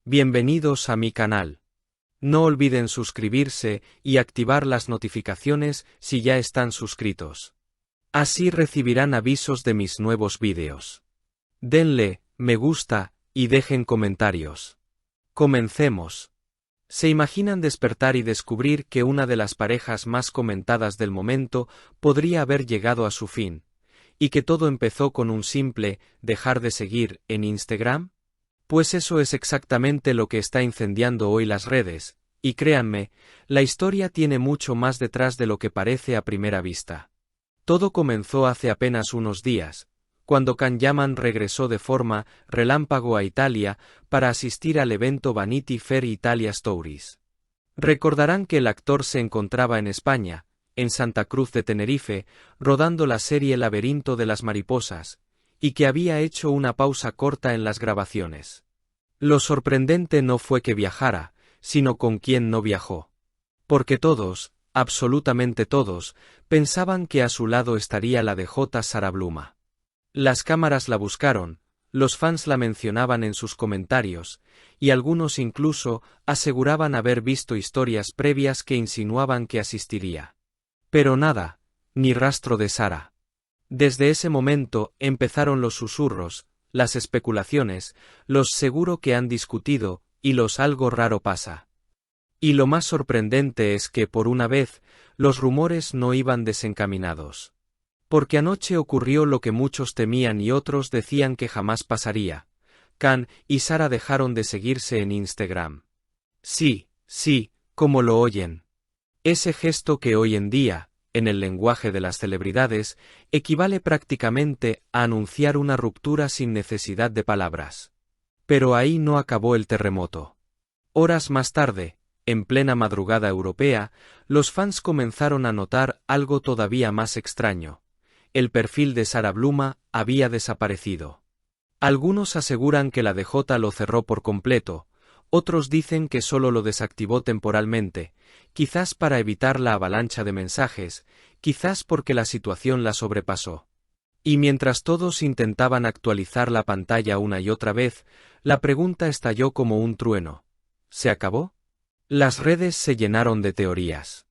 Bienvenidos a mi canal. No olviden suscribirse y activar las notificaciones si ya están suscritos. Así recibirán avisos de mis nuevos vídeos. Denle me gusta y dejen comentarios. Comencemos. ¿Se imaginan despertar y descubrir que una de las parejas más comentadas del momento podría haber llegado a su fin, y que todo empezó con un simple dejar de seguir en Instagram? Pues eso es exactamente lo que está incendiando hoy las redes, y créanme, la historia tiene mucho más detrás de lo que parece a primera vista. Todo comenzó hace apenas unos días, cuando Can Yaman regresó de forma relámpago a Italia para asistir al evento Vanity Fair Italia Stories. Recordarán que el actor se encontraba en España, en Santa Cruz de Tenerife, rodando la serie Laberinto de las Mariposas, y que había hecho una pausa corta en las grabaciones. Lo sorprendente no fue que viajara, sino con quién no viajó. Porque todos, absolutamente todos, pensaban que a su lado estaría la DJ Sara Bluma. Las cámaras la buscaron, los fans la mencionaban en sus comentarios, y algunos incluso aseguraban haber visto historias previas que insinuaban que asistiría. Pero nada, ni rastro de Sara. Desde ese momento empezaron los susurros, las especulaciones, los seguro que han discutido, y los algo raro pasa. Y lo más sorprendente es que, por una vez, los rumores no iban desencaminados. Porque anoche ocurrió lo que muchos temían y otros decían que jamás pasaría. Can y Sara dejaron de seguirse en Instagram. Sí, como lo oyen. Ese gesto que hoy en día, en el lenguaje de las celebridades, equivale prácticamente a anunciar una ruptura sin necesidad de palabras. Pero ahí no acabó el terremoto. Horas más tarde, en plena madrugada europea, los fans comenzaron a notar algo todavía más extraño. El perfil de Sara Bluma había desaparecido. Algunos aseguran que la DJ lo cerró por completo, otros dicen que solo lo desactivó temporalmente, quizás para evitar la avalancha de mensajes, quizás porque la situación la sobrepasó. Y mientras todos intentaban actualizar la pantalla una y otra vez, la pregunta estalló como un trueno. ¿Se acabó? Las redes se llenaron de teorías.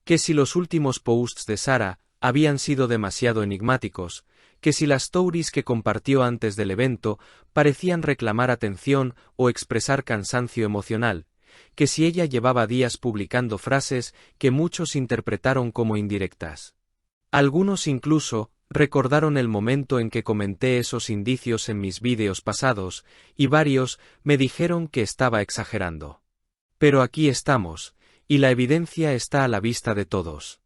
Que si los últimos posts de Sara habían sido demasiado enigmáticos, que si las stories que compartió antes del evento parecían reclamar atención o expresar cansancio emocional, que si ella llevaba días publicando frases que muchos interpretaron como indirectas. Algunos incluso recordaron el momento en que comenté esos indicios en mis vídeos pasados, y varios me dijeron que estaba exagerando. Pero aquí estamos, y la evidencia está a la vista de todos.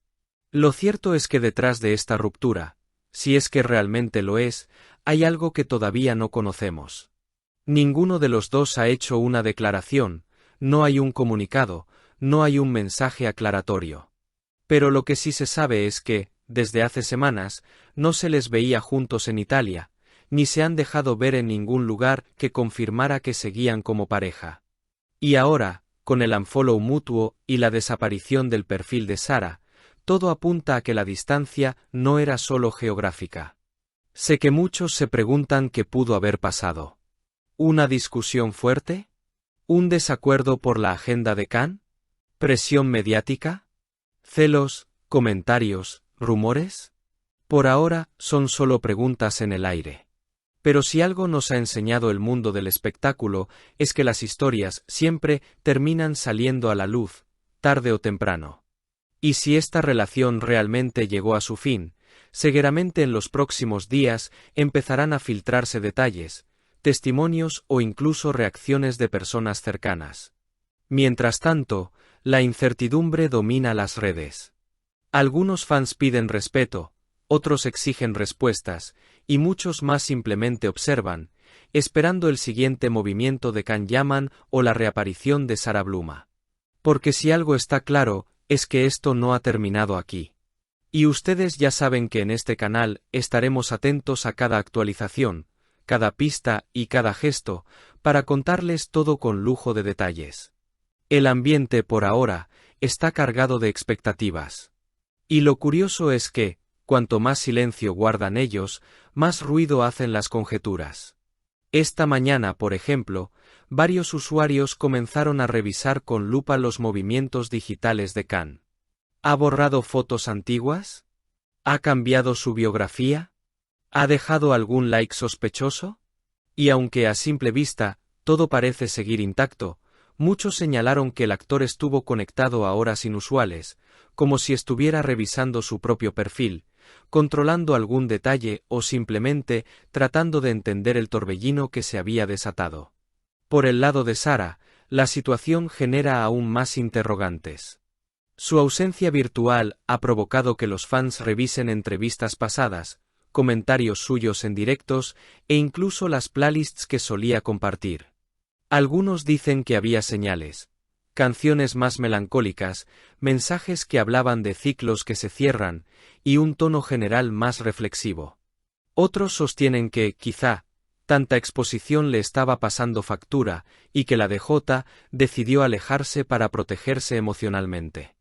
Lo cierto es que detrás de esta ruptura, si es que realmente lo es, hay algo que todavía no conocemos. Ninguno de los dos ha hecho una declaración, no hay un comunicado, no hay un mensaje aclaratorio. Pero lo que sí se sabe es que, desde hace semanas, no se les veía juntos en Italia, ni se han dejado ver en ningún lugar que confirmara que seguían como pareja. Y ahora, con el unfollow mutuo y la desaparición del perfil de Sara, todo apunta a que la distancia no era solo geográfica. Sé que muchos se preguntan qué pudo haber pasado. ¿Una discusión fuerte? ¿Un desacuerdo por la agenda de Can? ¿Presión mediática? ¿Celos, comentarios, rumores? Por ahora, son solo preguntas en el aire. Pero si algo nos ha enseñado el mundo del espectáculo, es que las historias siempre terminan saliendo a la luz, tarde o temprano. Y si esta relación realmente llegó a su fin, seguramente en los próximos días empezarán a filtrarse detalles, testimonios o incluso reacciones de personas cercanas. Mientras tanto, la incertidumbre domina las redes. Algunos fans piden respeto, otros exigen respuestas, y muchos más simplemente observan, esperando el siguiente movimiento de Can Yaman o la reaparición de Sara Bluma. Porque si algo está claro, es que esto no ha terminado aquí. Y ustedes ya saben que en este canal estaremos atentos a cada actualización, cada pista y cada gesto, para contarles todo con lujo de detalles. El ambiente por ahora está cargado de expectativas. Y lo curioso es que, cuanto más silencio guardan ellos, más ruido hacen las conjeturas. Esta mañana, por ejemplo, varios usuarios comenzaron a revisar con lupa los movimientos digitales de Khan. ¿Ha borrado fotos antiguas? ¿Ha cambiado su biografía? ¿Ha dejado algún like sospechoso? Y aunque a simple vista, todo parece seguir intacto, muchos señalaron que el actor estuvo conectado a horas inusuales, como si estuviera revisando su propio perfil, controlando algún detalle o simplemente tratando de entender el torbellino que se había desatado. Por el lado de Sarah, la situación genera aún más interrogantes. Su ausencia virtual ha provocado que los fans revisen entrevistas pasadas, comentarios suyos en directos e incluso las playlists que solía compartir. Algunos dicen que había señales, canciones más melancólicas, mensajes que hablaban de ciclos que se cierran y un tono general más reflexivo. Otros sostienen que, quizá, tanta exposición le estaba pasando factura y que la DJ decidió alejarse para protegerse emocionalmente.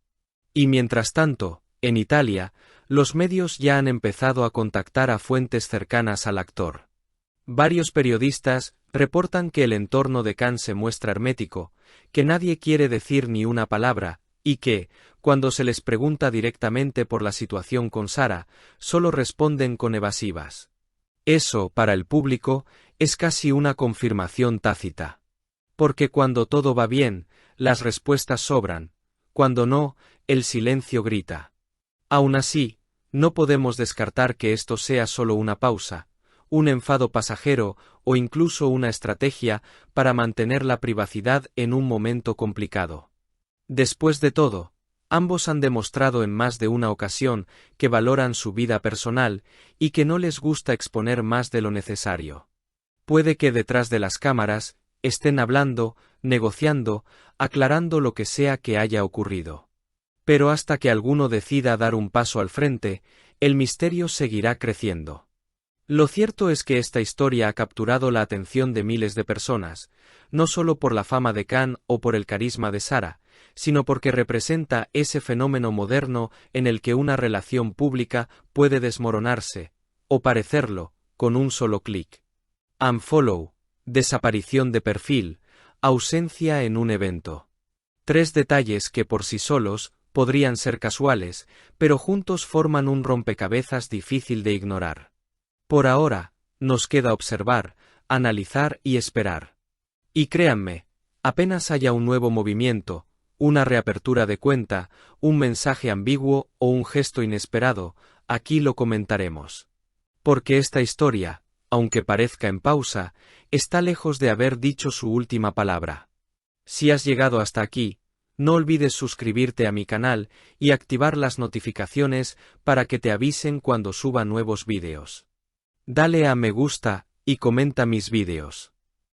Y mientras tanto, en Italia, los medios ya han empezado a contactar a fuentes cercanas al actor. Varios periodistas reportan que el entorno de Khan se muestra hermético, que nadie quiere decir ni una palabra, y que, cuando se les pregunta directamente por la situación con Sarah, solo responden con evasivas. Eso, para el público, es casi una confirmación tácita. Porque cuando todo va bien, las respuestas sobran, cuando no, el silencio grita. Aún así, no podemos descartar que esto sea solo una pausa, un enfado pasajero o incluso una estrategia para mantener la privacidad en un momento complicado. Después de todo, ambos han demostrado en más de una ocasión que valoran su vida personal y que no les gusta exponer más de lo necesario. Puede que detrás de las cámaras estén hablando, negociando, aclarando lo que sea que haya ocurrido. Pero hasta que alguno decida dar un paso al frente, el misterio seguirá creciendo. Lo cierto es que esta historia ha capturado la atención de miles de personas, no solo por la fama de Khan o por el carisma de Sarah, sino porque representa ese fenómeno moderno en el que una relación pública puede desmoronarse, o parecerlo, con un solo clic. Unfollow, desaparición de perfil, ausencia en un evento. 3 detalles que por sí solos podrían ser casuales, pero juntos forman un rompecabezas difícil de ignorar. Por ahora, nos queda observar, analizar y esperar. Y créanme, apenas haya un nuevo movimiento, una reapertura de cuenta, un mensaje ambiguo o un gesto inesperado, aquí lo comentaremos. Porque esta historia, aunque parezca en pausa, está lejos de haber dicho su última palabra. Si has llegado hasta aquí, no olvides suscribirte a mi canal y activar las notificaciones para que te avisen cuando suba nuevos vídeos. Dale a me gusta y comenta mis vídeos.